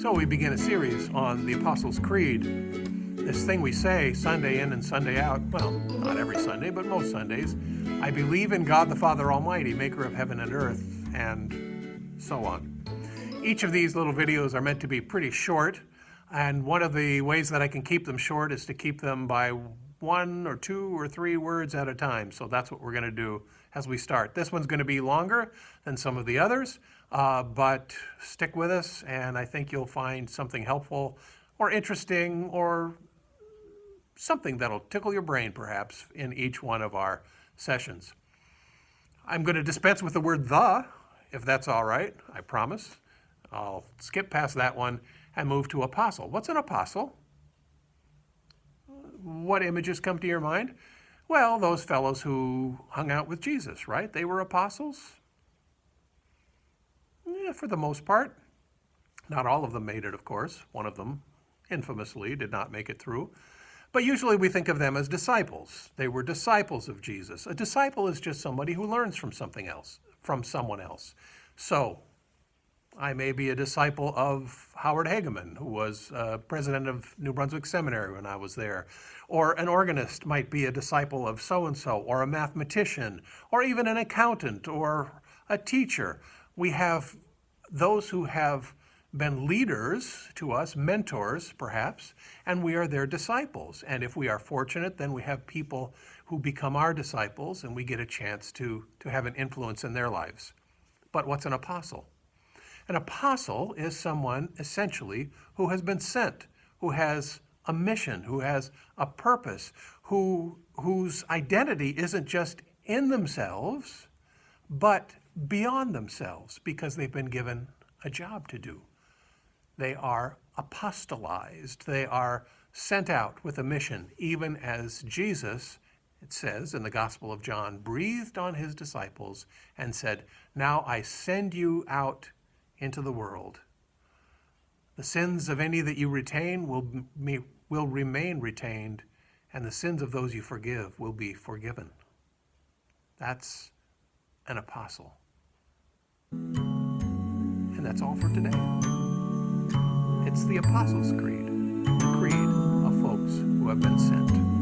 So we begin a series on the Apostles' Creed. This thing we say Sunday in and Sunday out, well, not every Sunday, but most Sundays. I believe in God the Father Almighty, maker of heaven and earth, and so on. Each of these little videos are meant to be pretty short, and one of the ways that I can keep them short is to keep them by 1 or 2 or 3 words at a time. So that's what we're going to do as we start. This one's going to be longer than some of the others, but stick with us, and I think you'll find something helpful or interesting or something that'll tickle your brain, perhaps, in each one of our sessions. I'm going to dispense with the word "the," if that's all right, I promise. I'll skip past that one and move to apostle. What's an apostle? What images come to your mind? Well, those fellows who hung out with Jesus, right? They were apostles? Yeah, for the most part. Not all of them made it, of course. One of them, infamously, did not make it through. But usually we think of them as disciples. They were disciples of Jesus. A disciple is just somebody who learns from something else, from someone else. So, I may be a disciple of Howard Hageman, who was president of New Brunswick Seminary when I was there. Or an organist might be a disciple of so-and-so, or a mathematician, or even an accountant, or a teacher. We have those who have been leaders to us, mentors perhaps, and we are their disciples. And if we are fortunate, then we have people who become our disciples, and we get a chance to have an influence in their lives. But what's an apostle? An apostle is someone, essentially, who has been sent, who has a mission, who has a purpose, whose identity isn't just in themselves, but beyond themselves, because they've been given a job to do. They are apostolized. They are sent out with a mission, even as Jesus, it says in the Gospel of John, breathed on his disciples and said, "Now I send you out into the world. The sins of any that you retain will remain retained, and the sins of those you forgive will be forgiven." That's an apostle. And that's all for today. It's the Apostles' Creed, the creed of folks who have been sent.